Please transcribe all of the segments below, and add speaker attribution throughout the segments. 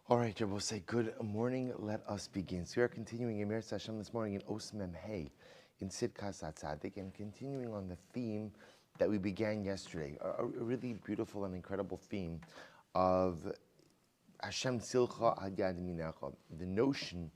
Speaker 1: All right, Rabbi, say good morning. Let us begin. So we are continuing in Mir Hashem this morning in Os Mem Hey in Tzidkas Hatzaddik, and continuing on the theme that we began yesterday, a really beautiful and incredible theme of Hashem Tzilcha Ad Yad Minecha. The notion,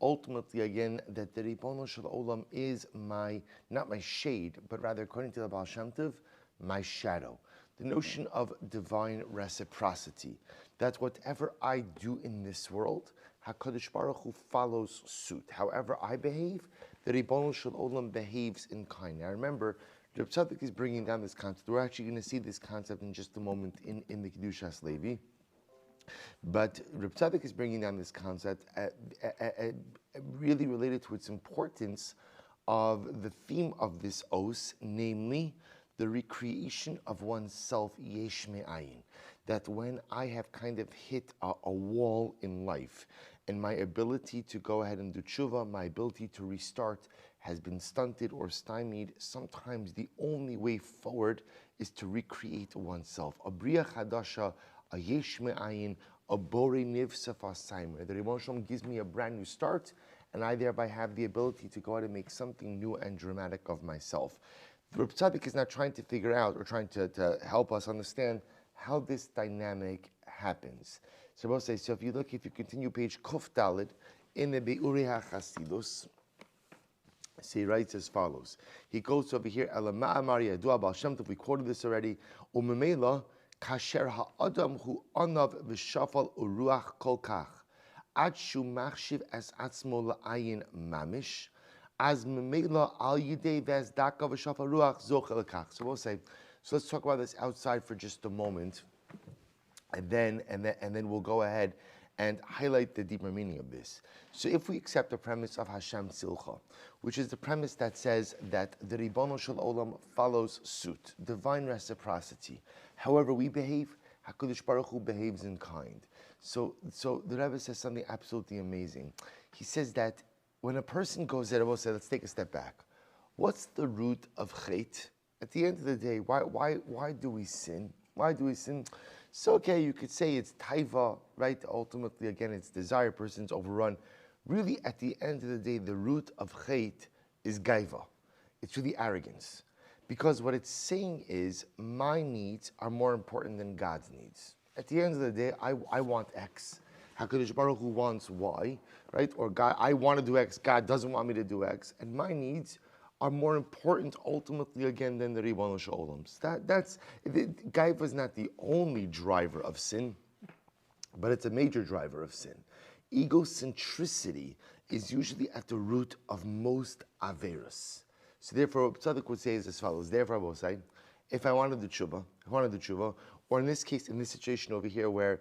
Speaker 1: ultimately, again, that the Ribono Shel Olam is not my shade, but rather, according to the Baal Shem Tov, my shadow. The notion of divine reciprocity, that whatever I do in this world, HaKadosh Baruch Hu follows suit. However I behave, the Ribono Shel Olam behaves in kind. Now remember, Reb Tzaddik is bringing down this concept. We're actually going to see this concept in just a moment in the Kedushas Levi. But Reb Tzaddik is bringing down this concept really related to its importance of the theme of this os, namely the recreation of oneself yesh me'ayin. That when I have kind of hit a wall in life, and my ability to go ahead and do tshuva, my ability to restart has been stunted or stymied, sometimes the only way forward is to recreate oneself. A bria chadasha, a yesh me'ayin, a bore nivsaf asaimer. The Rebbe Shalom gives me a brand new start, and I thereby have the ability to go ahead and make something new and dramatic of myself. Reb Tzaddik is now trying to figure out, or trying to help us understand how this dynamic happens. So we'll say, so if you continue page Kuf Daled in the Be'uri HaChasidus, so he writes as follows. He goes over here, Ela Ma'amar Yadua Baal Shem Tov, we quoted this already, Umemela Kasher Ha'adam Hu Anav V'Shafal Uruach Kol Kach Ad Shu Machshiv Es Atzmo La'ayin Mamish As Memela Al Yidei V'Ezdaka V'Shafal Ruach Zochel Kach. So we'll say, so let's talk about this outside for just a moment, and then we'll go ahead and highlight the deeper meaning of this. So if we accept the premise of Hashem Tzilcha, which is the premise that says that the Ribono Shel Olam follows suit, divine reciprocity. However we behave, HaKadosh Baruch Hu behaves in kind. So the Rebbe says something absolutely amazing. He says that when a person goes there, we'll say, let's take a step back. What's the root of chet? At the end of the day, why do we sin? Why do we sin? So okay, you could say it's taiva, right? Ultimately, again, it's desire, person's overrun. Really, at the end of the day, the root of chet is gaiva. It's really arrogance. Because what it's saying is, my needs are more important than God's needs. At the end of the day, I want X. HaKadosh Baruch Hu wants Y, right? Or God, I want to do X, God doesn't want me to do X. And my needs are more important ultimately again than the Ribono Shel Olam. Gaiva is not the only driver of sin, but it's a major driver of sin. Egocentricity is usually at the root of most averos. So therefore, what Tzaddik would say is as follows. Therefore, I will say, if I want to do tshuva, or in this case, in this situation over here where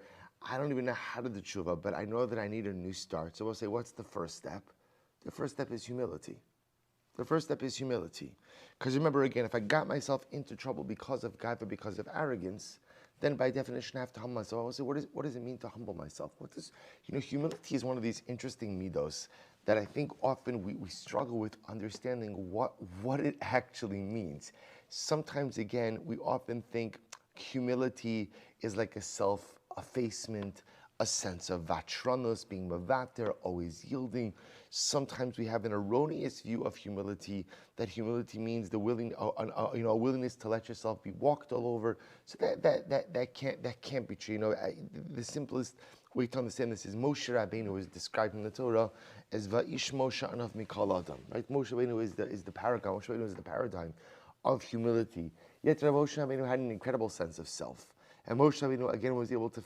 Speaker 1: I don't even know how to do tshuva, but I know that I need a new start. So we'll say, what's the first step? The first step is humility. The first step is humility. Because remember again, if I got myself into trouble because of gaiva, because of arrogance, then by definition I have to humble myself. I will say, what does it mean to humble myself? Humility is one of these interesting midos that I think often we struggle with understanding what it actually means. Sometimes again, we often think humility is like a self-effacement, a sense of vatranos, being mavater, always yielding. Sometimes we have an erroneous view of humility, that humility means a willingness to let yourself be walked all over. So that can't be true. The simplest way to understand this is Moshe Rabbeinu is described in the Torah as Va'ish Moshe Anav Mikol Adam. Right? Moshe Rabbeinu is the paragon. Moshe Rabbeinu is the paradigm of humility. Yet Moshe Rabbeinu had an incredible sense of self. And Moshe Rabbeinu again was able to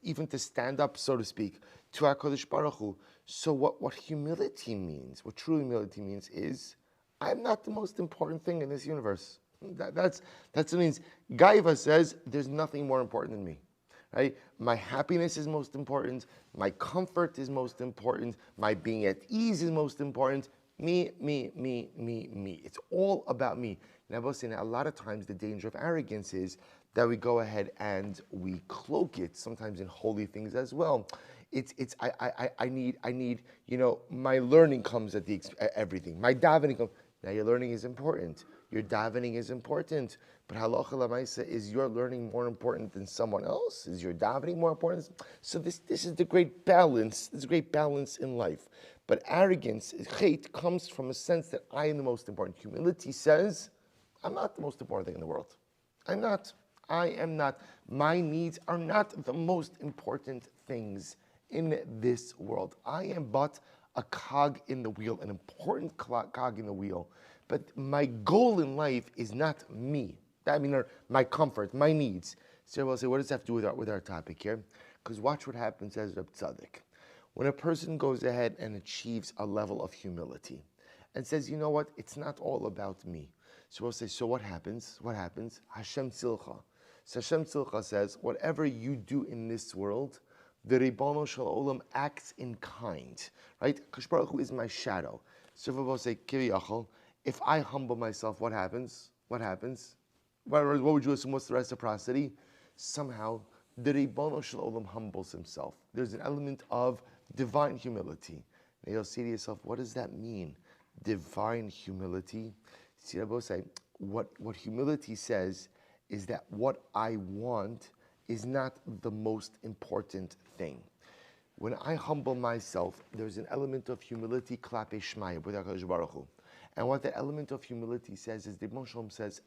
Speaker 1: even to stand up, so to speak, to HaKadosh Baruch Hu. So what humility means, what true humility means is, I'm not the most important thing in this universe. That's what it means. Gaiva says, there's nothing more important than me. Right? My happiness is most important, my comfort is most important, my being at ease is most important. Me. It's all about me. And I've also seen a lot of times the danger of arrogance is that we go ahead and we cloak it, sometimes in holy things as well. I need, my learning comes at everything. My davening comes. Now your learning is important. Your davening is important, but halacha lamaisa, is your learning more important than someone else? Is your davening more important? So this is the great balance. There's a great balance in life. But arrogance, hate, comes from a sense that I am the most important. Humility says, I'm not the most important thing in the world. I'm not. I am not. My needs are not the most important things in this world. I am but a cog in the wheel, an important cog in the wheel. But my goal in life is not me. I mean, my comfort, my needs. So we'll say, what does that have to do with our topic here? Because watch what happens as Reb Tzaddik. When a person goes ahead and achieves a level of humility and says, you know what, it's not all about me. So we'll say, so what happens? What happens? Hashem Tzilcha. So Hashem Tzilcha says, whatever you do in this world, the Ribono Shel Olam acts in kind, right? Kadosh Baruch Hu is my shadow. So we'll say, Kiviyachol, if I humble myself, what happens? What happens? What would you assume? What's the reciprocity? Somehow, the Ribono Shel Olam humbles himself. There's an element of divine humility. And you'll say to yourself, what does that mean? Divine humility? See, I will say, what humility says is that what I want is not the most important thing. When I humble myself, there's an element of humility, klape shmaya, with HaKadosh Baruch Hu. And what that element of humility says is, the Ibn Shalom says,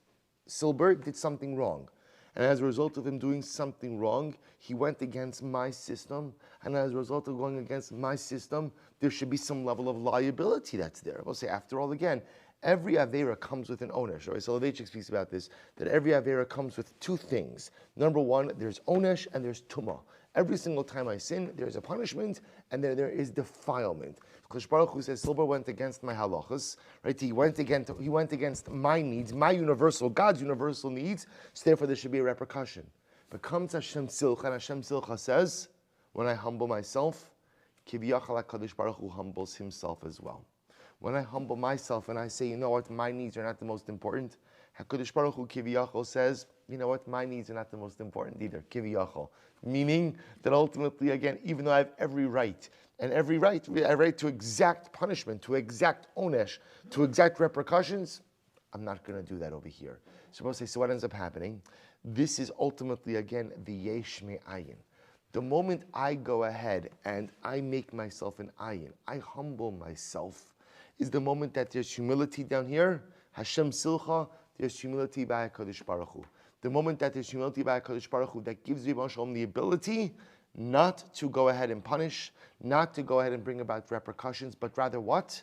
Speaker 1: Silber did something wrong. And as a result of him doing something wrong, he went against my system. And as a result of going against my system, there should be some level of liability that's there. We'll say, after all, again, every Avera comes with an onesh. Right? So Soloveitchik speaks about this, that every Avera comes with two things. Number one, there's onesh and there's tumah. Every single time I sin, there's a punishment, and there is defilement. Kadosh Baruch Hu says, Silber went against my halachas, right? He went against my needs, my universal, God's universal needs, so therefore there should be a repercussion. But comes Hashem Tzilcha, and Hashem Tzilcha says, when I humble myself, Kiviyachal HaKadosh Baruch Hu humbles himself as well. When I humble myself and I say, you know what, my needs are not the most important, HaKadosh Baruch Hu Kiviyachal says, you know what, my needs are not the most important either, Kiviyachal. Meaning that ultimately, again, even though I have every right, and I have right to exact punishment, to exact onesh, to exact repercussions, I'm not going to do that over here. So we'll say, so what ends up happening? This is ultimately, again, the yesh me'ayin. The moment I go ahead and I make myself an ayin, I humble myself, is the moment that there's humility down here, Hashem Silcha, there's humility by HaKadosh Baruch Hu. The moment that there's humility by HaKadosh Baruch Hu, that gives Ribono Shel Olam the ability not to go ahead and punish, not to go ahead and bring about repercussions, but rather what?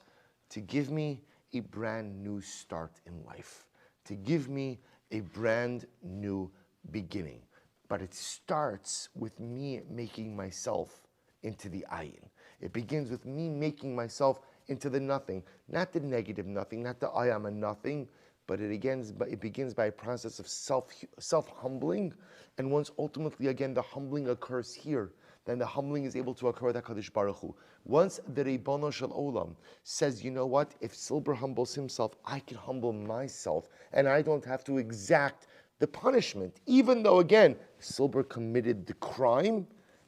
Speaker 1: To give me a brand new start in life. To give me a brand new beginning. But it starts with me making myself into the ayin. It begins with me making myself into the nothing. Not the negative nothing, not the I am a nothing, but it begins by a process of self-humbling. And once ultimately, again, the humbling occurs here, then the humbling is able to occur with HaKadosh Baruch Hu. Once the Ribono Shel Olam says, you know what, if Silber humbles himself, I can humble myself, and I don't have to exact the punishment. Even though, again, Silber committed the crime,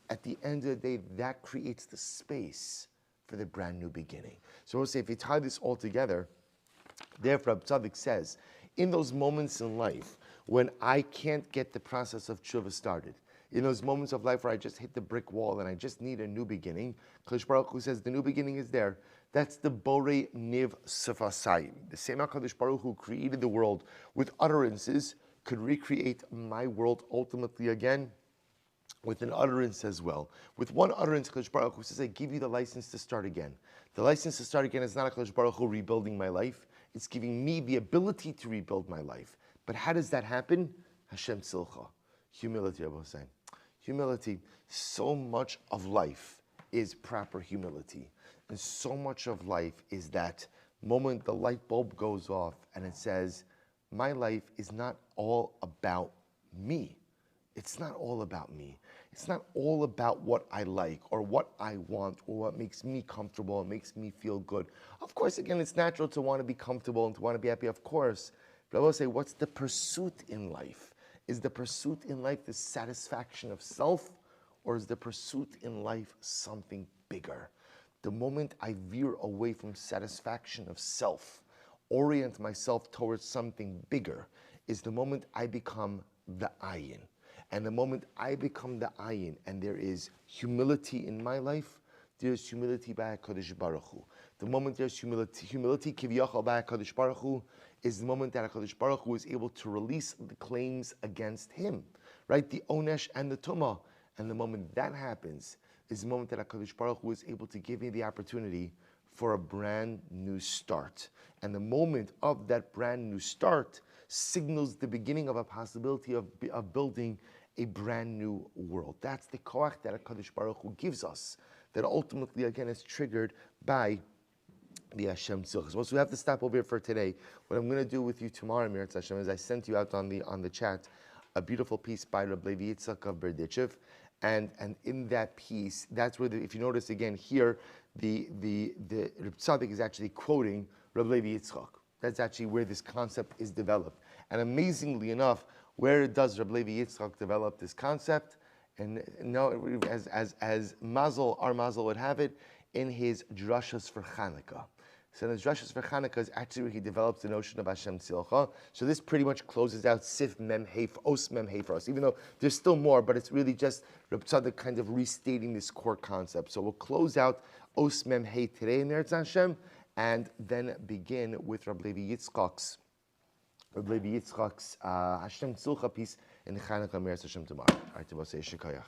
Speaker 1: at the end of the day, that creates the space for the brand new beginning. So we'll say, if you tie this all together, therefore, Hatzaddik says, in those moments in life when I can't get the process of tshuva started, in those moments of life where I just hit the brick wall and I just need a new beginning, Kadosh Baruch Hu says the new beginning is there. That's the Borei Niv Sefasayim. The same HaKadosh Baruch Hu created the world with utterances could recreate my world ultimately again with an utterance as well. With one utterance, Kadosh Baruch Hu says, I give you the license to start again. The license to start again is not HaKadosh Baruch Hu rebuilding my life. It's giving me the ability to rebuild my life. But how does that happen? Hashem Tzilcha. Humility, I was saying. Humility. So much of life is proper humility. And so much of life is that moment the light bulb goes off and it says, my life is not all about me. It's not all about me. It's not all about what I like or what I want or what makes me comfortable and makes me feel good. Of course, again, it's natural to want to be comfortable and to want to be happy, of course. But I will say, what's the pursuit in life? Is the pursuit in life the satisfaction of self, or is the pursuit in life something bigger? The moment I veer away from satisfaction of self, orient myself towards something bigger is the moment I become the ayin. And the moment I become the ayin and there is humility in my life, there's humility by HaKadosh Baruch Hu. The moment there's humility kiviyachal by HaKadosh Baruch Hu is the moment that HaKadosh Baruch Hu is able to release the claims against him, right? The onesh and the tumah. And the moment that happens is the moment that HaKadosh Baruch Hu is able to give me the opportunity for a brand new start. And the moment of that brand new start signals the beginning of a possibility of building a brand new world. That's the koach that HaKadosh Baruch Hu gives us, that ultimately, again, is triggered by the Hashem Tzidkas. So we have to stop over here for today. What I'm going to do with you tomorrow, Mir Hashem, is I sent you out on the chat a beautiful piece by Rabbi Levi Yitzchak of Berdichev. And in that piece, that's where, if you notice again here, the Hatzaddik is actually quoting Rabbi Levi Yitzchak. That's actually where this concept is developed. And amazingly enough, where does Rabbi Levi Yitzchak develop this concept? And no, as Mazel, our Mazel would have it, in his drashas for Chanukah. So in his drashas for Chanukah is actually where he develops the notion of Hashem Tzilcha. So this pretty much closes out Sif Mem Hey, Os Mem Hey for us, even though there's still more, but it's really just Reb Tzaddik kind of restating this core concept. So we'll close out Os Mem Hey today in Eretz Hashem, and then begin with Rabbi Levi Yitzchak's Hashem Tzilcha piece in Chanukah Eretz Hashem tomorrow. All right, to say Shekayach.